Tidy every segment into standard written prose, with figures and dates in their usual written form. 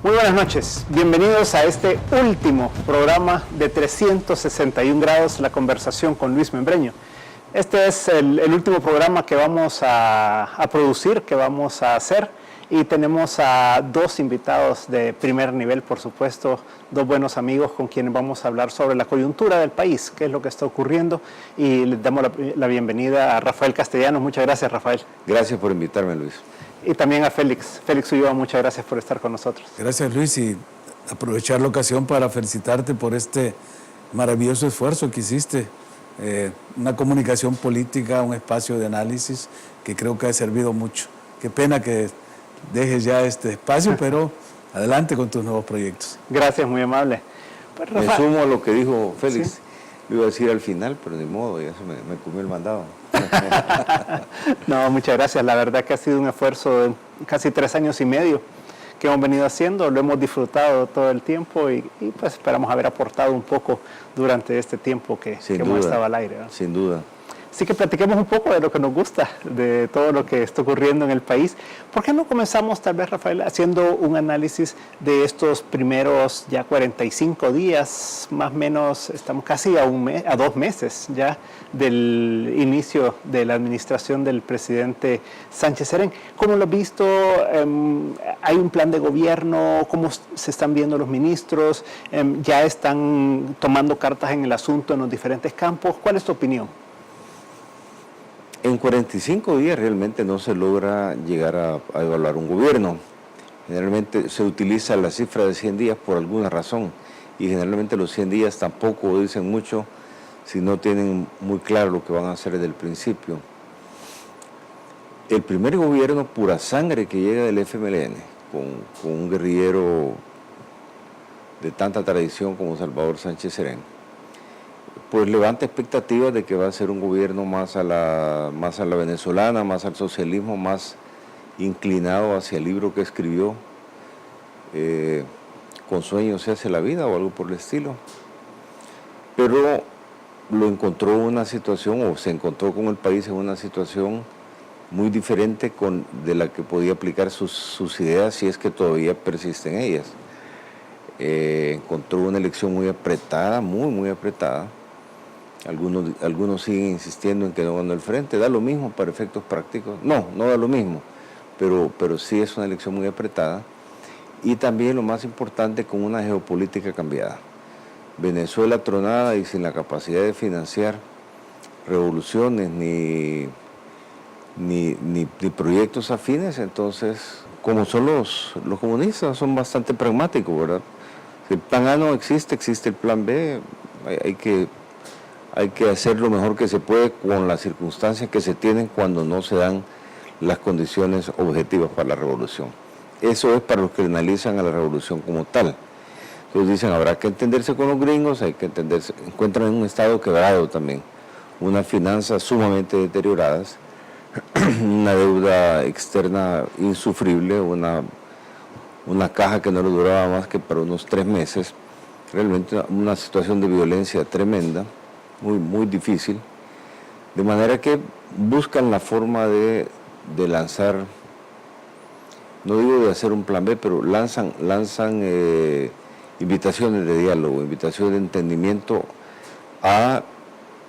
Muy buenas noches, bienvenidos a este último programa de 361 grados, la conversación con Luis Membreño. Este es el último programa que vamos a producir, que vamos a hacer, y tenemos a dos invitados de primer nivel, por supuesto, dos buenos amigos con quienes vamos a hablar sobre la coyuntura del país, qué es lo que está ocurriendo, y les damos la bienvenida a Rafael Castellanos. Muchas gracias, Rafael. Gracias por invitarme, Luis. Y también a Félix Ulloa, muchas gracias por estar con nosotros. Gracias, Luis, y aprovechar la ocasión para felicitarte por este maravilloso esfuerzo que hiciste. Una comunicación política, un espacio de análisis que creo que ha servido mucho. Qué pena que dejes ya este espacio, pero adelante con tus nuevos proyectos. Gracias, muy amable. Pues, me sumo a lo que dijo Félix. ¿Sí? Lo iba a decir al final, pero de modo, ya se me comió el mandado. No, muchas gracias. La verdad que ha sido un esfuerzo de casi 3 años y medio que hemos venido haciendo. Lo hemos disfrutado todo el tiempo y pues esperamos haber aportado un poco durante este tiempo que hemos estado al aire, ¿no? Sin duda. Así que platiquemos un poco de lo que nos gusta, de todo lo que está ocurriendo en el país. ¿Por qué no comenzamos, tal vez, Rafael, haciendo un análisis de estos primeros ya 45 días, más o menos, estamos casi a 2 meses ya del inicio de la administración del presidente Sánchez Serén? ¿Cómo lo has visto? ¿Hay un plan de gobierno? ¿Cómo se están viendo los ministros? ¿Ya están tomando cartas en el asunto en los diferentes campos? ¿Cuál es tu opinión? En 45 días realmente no se logra llegar a evaluar un gobierno. Generalmente se utiliza la cifra de 100 días por alguna razón, y generalmente los 100 días tampoco dicen mucho si no tienen muy claro lo que van a hacer desde el principio. El primer gobierno pura sangre que llega del FMLN, con un guerrillero de tanta tradición como Salvador Sánchez Serén, pues levanta expectativas de que va a ser un gobierno más a la venezolana, más al socialismo, más inclinado hacia el libro que escribió, Con sueños se hace la vida o algo por el estilo. Pero lo encontró una situación, o se encontró con el país en una situación muy diferente de la que podía aplicar sus ideas, si es que todavía persisten ellas. Encontró una elección muy apretada, muy apretada. Algunos siguen insistiendo en que no ganó el frente. Da lo mismo para efectos prácticos. No da lo mismo, pero sí es una elección muy apretada. Y también, lo más importante, con una geopolítica cambiada. Venezuela tronada y sin la capacidad de financiar revoluciones ni proyectos afines. Entonces, como son los comunistas, son bastante pragmáticos, ¿verdad? Si el plan A no existe, existe el plan B. Hay que hacer lo mejor que se puede con las circunstancias que se tienen cuando no se dan las condiciones objetivas para la revolución. Eso es para los que analizan a la revolución como tal. Entonces dicen, habrá que entenderse con los gringos, hay que entenderse. Encuentran en un estado quebrado también, unas finanzas sumamente deterioradas, una deuda externa insufrible, una caja que no le duraba más que para unos 3 meses, realmente una situación de violencia tremenda, muy difícil, de manera que buscan la forma de lanzar, no digo de hacer un plan B, pero lanzan invitaciones de diálogo, invitaciones de entendimiento a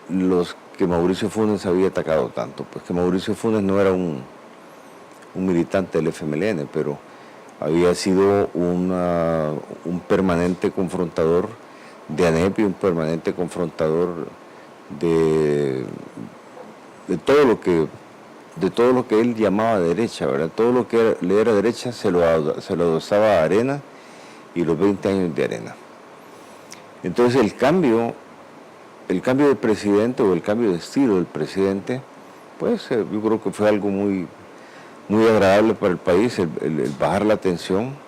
los que Mauricio Funes había atacado tanto. Pues que Mauricio Funes no era un militante del FMLN, pero había sido un permanente confrontador de ANEP y un permanente confrontador de todo lo que él llamaba derecha, ¿verdad? Todo lo que le era derecha se lo adosaba a Arena y los 20 años de Arena. Entonces el cambio de presidente, o el cambio de estilo del presidente, pues yo creo que fue algo muy agradable para el país, el bajar la tensión.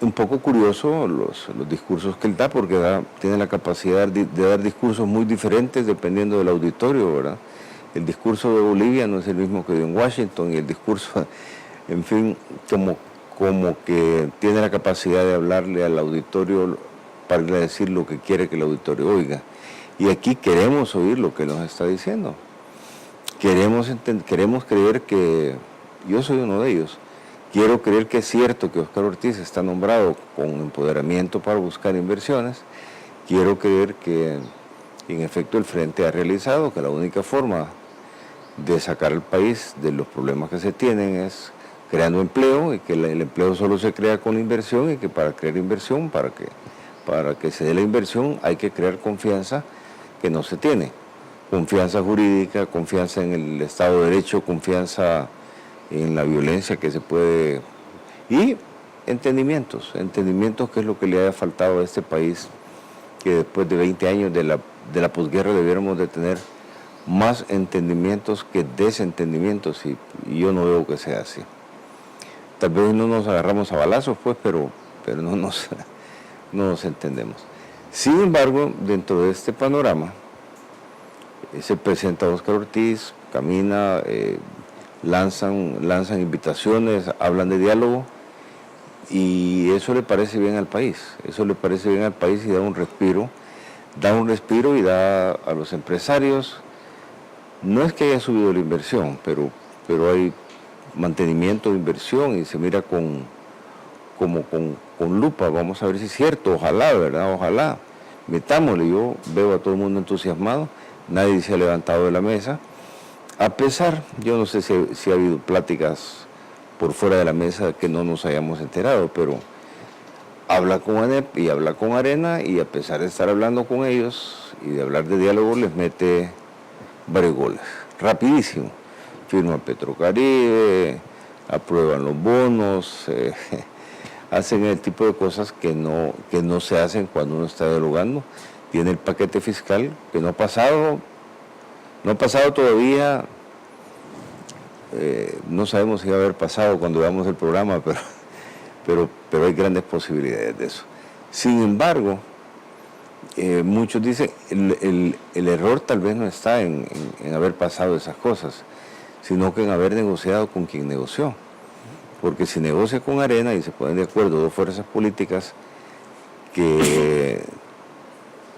Un poco curioso los discursos que él da, porque tiene la capacidad de dar discursos muy diferentes dependiendo del auditorio, ¿verdad? El discurso de Bolivia no es el mismo que dio en Washington, y el discurso, en fin, como que tiene la capacidad de hablarle al auditorio para decir lo que quiere que el auditorio oiga. Y aquí queremos oír lo que nos está diciendo. Queremos creer que, yo soy uno de ellos, Quiero creer que es cierto que Óscar Ortiz está nombrado con empoderamiento para buscar inversiones. Quiero creer que en efecto el Frente ha realizado que la única forma de sacar al país de los problemas que se tienen es creando empleo, y que el empleo solo se crea con inversión, y que para crear inversión, para que se dé la inversión, hay que crear confianza que no se tiene. Confianza jurídica, confianza en el Estado de Derecho, confianza en la violencia que se puede... Y entendimientos que es lo que le ha faltado a este país, que después de 20 años de la posguerra debiéramos de tener más entendimientos que desentendimientos, y yo no veo que sea así. Tal vez no nos agarramos a balazos, pues, pero no nos entendemos. Sin embargo, dentro de este panorama, se presenta Óscar Ortiz, camina, lanzan invitaciones, hablan de diálogo, y eso le parece bien al país. Eso le parece bien al país y da un respiro y da a los empresarios. No es que haya subido la inversión, pero hay mantenimiento de inversión y se mira con lupa. Vamos a ver si es cierto, ojalá, ¿verdad? Ojalá. Metámosle, yo veo a todo el mundo entusiasmado, nadie se ha levantado de la mesa. A pesar, yo no sé si ha habido pláticas por fuera de la mesa que no nos hayamos enterado, pero habla con ANEP y habla con Arena, y a pesar de estar hablando con ellos y de hablar de diálogo, les mete varios goles, rapidísimo. Firma Petrocaribe, aprueban los bonos, hacen el tipo de cosas que no se hacen cuando uno está dialogando. Tiene el paquete fiscal que no ha pasado todavía, no sabemos si va a haber pasado cuando veamos el programa, pero hay grandes posibilidades de eso. Sin embargo, muchos dicen, el error tal vez no está en haber pasado esas cosas, sino que en haber negociado con quien negoció. Porque si negocia con Arena y se ponen de acuerdo dos fuerzas políticas que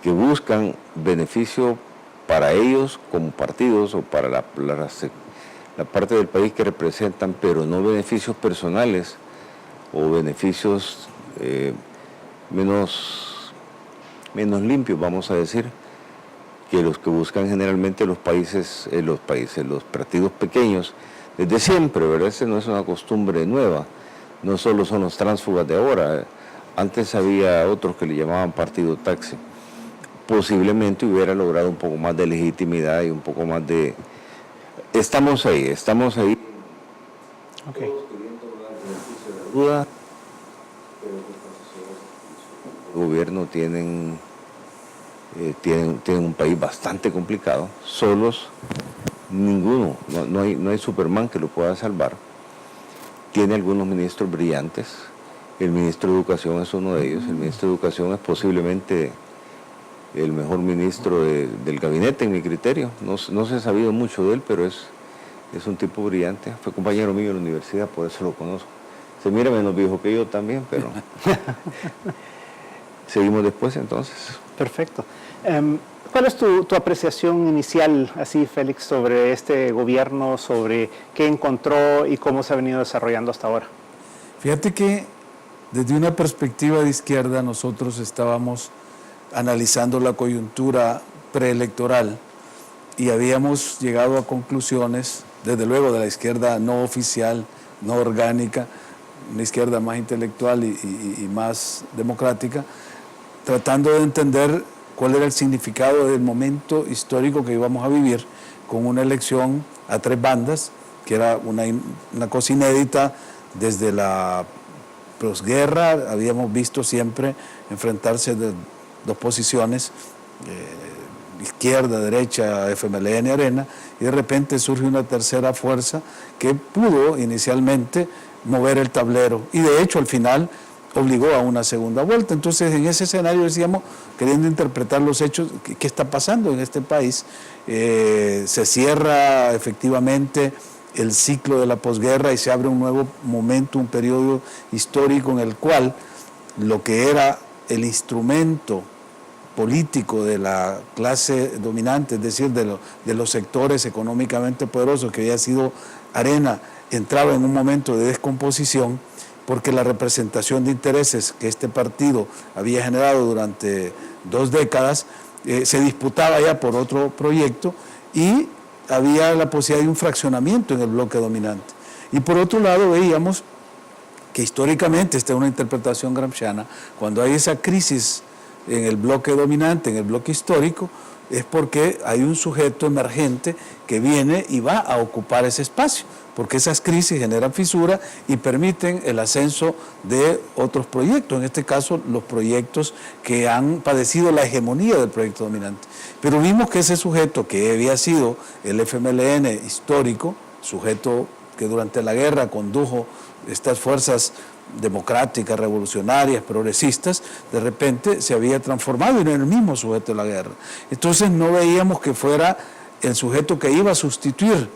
buscan beneficio para ellos como partidos o para la parte del país que representan, pero no beneficios personales o beneficios menos limpios, vamos a decir, que los que buscan generalmente los partidos pequeños, desde siempre, ¿verdad? Esa no es una costumbre nueva, no solo son los tránsfugas de ahora, antes había otros que le llamaban partido taxi. Posiblemente hubiera logrado un poco más de legitimidad y un poco más de... Estamos ahí. Okay. Todos queriendo dar beneficio de la duda, pero el gobierno tienen un país bastante complicado, solos, ninguno, no hay Superman que lo pueda salvar. Tiene algunos ministros brillantes, el ministro de Educación es uno de ellos, el ministro de Educación es posiblemente el mejor ministro del gabinete, en mi criterio. No se ha sabido mucho de él, pero es un tipo brillante. Fue compañero mío en la universidad, por eso lo conozco. Se mira menos viejo que yo también, pero... Seguimos después, entonces. Perfecto. ¿Cuál es tu apreciación inicial, así, Félix, sobre este gobierno, sobre qué encontró y cómo se ha venido desarrollando hasta ahora? Fíjate que desde una perspectiva de izquierda nosotros estábamos analizando la coyuntura preelectoral y habíamos llegado a conclusiones, desde luego de la izquierda no oficial, no orgánica, una izquierda más intelectual y más democrática, tratando de entender cuál era el significado del momento histórico que íbamos a vivir con una elección a tres bandas, que era una cosa inédita desde la posguerra. Habíamos visto siempre enfrentarse de dos posiciones, izquierda, derecha, FMLN, Arena, y de repente surge una tercera fuerza que pudo inicialmente mover el tablero y de hecho al final obligó a una segunda vuelta. Entonces en ese escenario decíamos, queriendo interpretar los hechos, ¿qué está pasando en este país? Se cierra efectivamente el ciclo de la posguerra y se abre un nuevo momento, un periodo histórico en el cual lo que era el instrumento político de la clase dominante, es decir, de los sectores económicamente poderosos que había sido Arena, entraba en un momento de descomposición porque la representación de intereses que este partido había generado durante 2 décadas se disputaba ya por otro proyecto y había la posibilidad de un fraccionamiento en el bloque dominante. Y por otro lado veíamos que históricamente, esta es una interpretación gramsciana, cuando hay esa crisis en el bloque dominante, en el bloque histórico, es porque hay un sujeto emergente que viene y va a ocupar ese espacio, porque esas crisis generan fisura y permiten el ascenso de otros proyectos, en este caso los proyectos que han padecido la hegemonía del proyecto dominante. Pero vimos que ese sujeto que había sido el FMLN histórico, sujeto que durante la guerra condujo estas fuerzas democráticas, revolucionarias, progresistas, de repente se había transformado en el mismo sujeto de la guerra. Entonces no veíamos que fuera el sujeto que iba a sustituir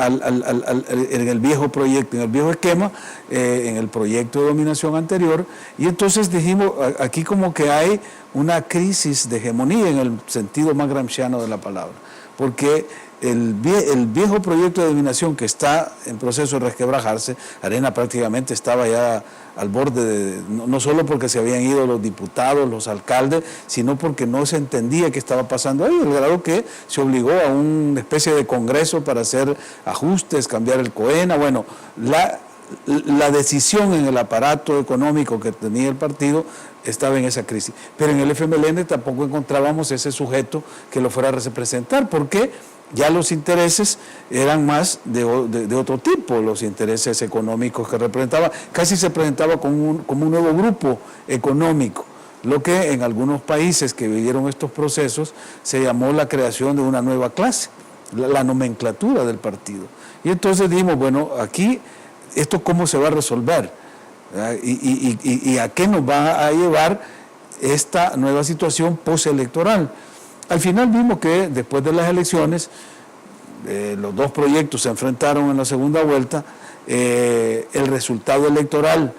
en el viejo proyecto, en el viejo esquema, en el proyecto de dominación anterior, y entonces dijimos, aquí como que hay una crisis de hegemonía en el sentido más gramsciano de la palabra, porque el viejo proyecto de dominación que está en proceso de resquebrajarse, Arena prácticamente estaba ya al borde, no solo porque se habían ido los diputados, los alcaldes, sino porque no se entendía qué estaba pasando ahí, al grado que se obligó a una especie de congreso para hacer ajustes, cambiar el COENA. Bueno, la decisión en el aparato económico que tenía el partido estaba en esa crisis. Pero en el FMLN tampoco encontrábamos ese sujeto que lo fuera a representar, porque ya los intereses eran más de otro tipo, los intereses económicos que representaba, casi se presentaba como un nuevo grupo económico, lo que en algunos países que vivieron estos procesos se llamó la creación de una nueva clase, la nomenclatura del partido. Y entonces dijimos, bueno, aquí, ¿esto cómo se va a resolver? ¿Y a qué nos va a llevar esta nueva situación postelectoral? Al final vimos que después de las elecciones, los 2 proyectos se enfrentaron en la segunda vuelta, el resultado electoral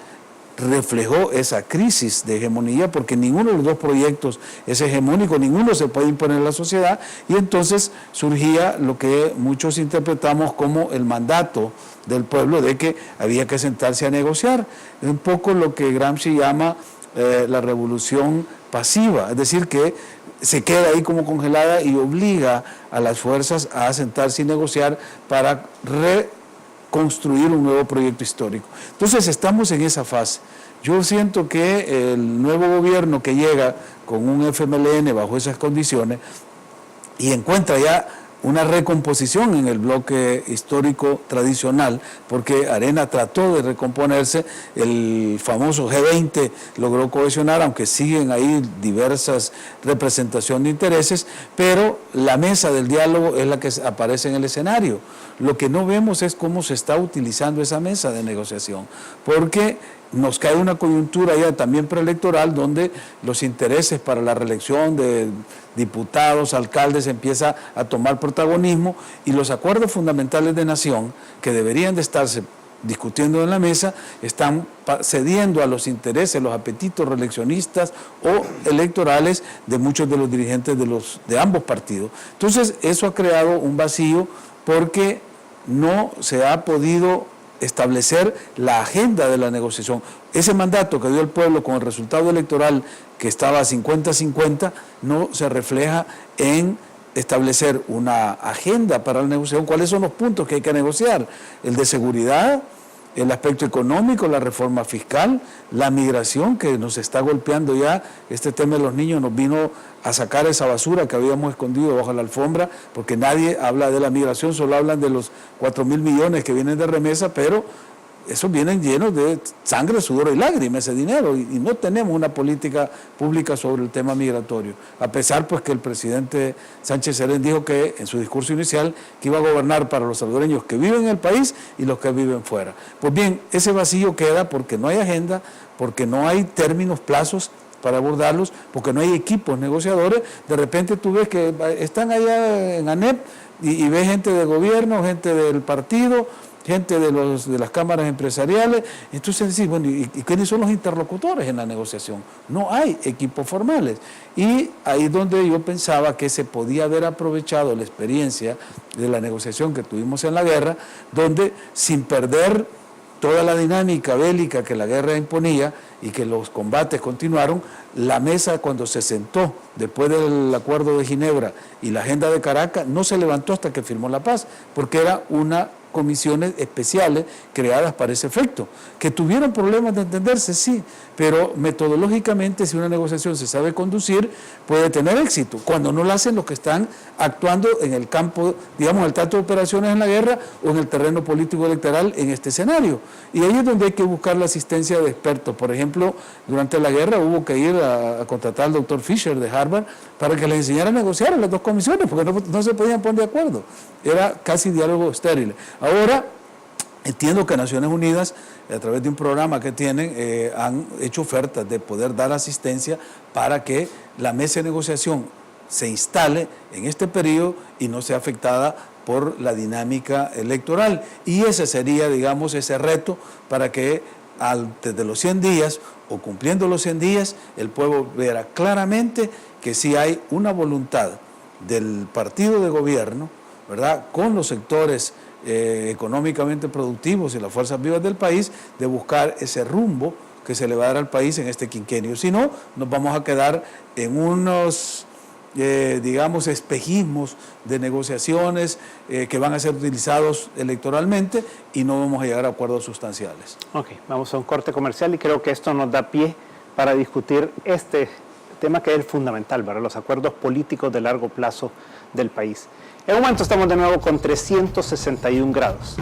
reflejó esa crisis de hegemonía, porque ninguno de los 2 proyectos es hegemónico, ninguno se puede imponer en la sociedad, y entonces surgía lo que muchos interpretamos como el mandato del pueblo de que había que sentarse a negociar, un poco lo que Gramsci llama la revolución pasiva, es decir, que se queda ahí como congelada y obliga a las fuerzas a sentarse y negociar para reconstruir un nuevo proyecto histórico. Entonces estamos en esa fase. Yo siento que el nuevo gobierno que llega con un FMLN bajo esas condiciones y encuentra ya una recomposición en el bloque histórico tradicional, porque Arena trató de recomponerse, el famoso G20 logró cohesionar, aunque siguen ahí diversas representaciones de intereses, pero la mesa del diálogo es la que aparece en el escenario. Lo que no vemos es cómo se está utilizando esa mesa de negociación, porque nos cae una coyuntura ya también preelectoral donde los intereses para la reelección de diputados, alcaldes empieza a tomar protagonismo, y los acuerdos fundamentales de nación que deberían de estarse discutiendo en la mesa están cediendo a los intereses, los apetitos reeleccionistas o electorales de muchos de los dirigentes de ambos partidos. Entonces eso ha creado un vacío porque no se ha podido establecer la agenda de la negociación. Ese mandato que dio el pueblo con el resultado electoral que estaba 50-50 no se refleja en establecer una agenda para la negociación. ¿Cuáles son los puntos que hay que negociar? El de seguridad, el aspecto económico, la reforma fiscal, la migración que nos está golpeando ya. Este tema de los niños nos vino a sacar esa basura que habíamos escondido bajo la alfombra, porque nadie habla de la migración, solo hablan de los 4.000 millones que vienen de remesa, pero esos vienen llenos de sangre, sudor y lágrimas, ese dinero, y no tenemos una política pública sobre el tema migratorio, a pesar pues que el presidente Sánchez Serén dijo que en su discurso inicial que iba a gobernar para los salvadoreños que viven en el país y los que viven fuera. Pues bien, ese vacío queda porque no hay agenda, porque no hay términos, plazos para abordarlos, porque no hay equipos negociadores. De repente tú ves que están allá en ANEP y ves gente del gobierno, gente del partido, gente de las cámaras empresariales. Entonces decir, bueno, ¿y quiénes son los interlocutores en la negociación? No hay equipos formales. Y ahí es donde yo pensaba que se podía haber aprovechado la experiencia de la negociación que tuvimos en la guerra, donde sin perder toda la dinámica bélica que la guerra imponía y que los combates continuaron, la mesa cuando se sentó después del acuerdo de Ginebra y la agenda de Caracas no se levantó hasta que firmó la paz, porque era una comisiones especiales creadas para ese efecto, que tuvieron problemas de entenderse, sí, pero metodológicamente si una negociación se sabe conducir puede tener éxito, cuando no lo hacen los que están actuando en el campo, digamos, el trato de operaciones en la guerra o en el terreno político electoral en este escenario, y ahí es donde hay que buscar la asistencia de expertos. Por ejemplo, durante la guerra hubo que ir a contratar al doctor Fisher de Harvard para que les enseñara a negociar a las dos comisiones, porque no se podían poner de acuerdo, era casi diálogo estéril. Ahora, entiendo que Naciones Unidas, a través de un programa que tienen, han hecho ofertas de poder dar asistencia para que la mesa de negociación se instale en este periodo y no sea afectada por la dinámica electoral. Y ese sería, digamos, ese reto para que desde los 100 días o cumpliendo los 100 días, el pueblo verá claramente que sí hay una voluntad del partido de gobierno, ¿verdad?, con los sectores económicamente productivos y las fuerzas vivas del país, de buscar ese rumbo que se le va a dar al país en este quinquenio. Si no, nos vamos a quedar en unos, digamos, espejismos de negociaciones que van a ser utilizados electoralmente y no vamos a llegar a acuerdos sustanciales. Ok, vamos a un corte comercial y creo que esto nos da pie para discutir este tema que es el fundamental, ¿verdad?, los acuerdos políticos de largo plazo del país. En un momento estamos de nuevo con 361 grados.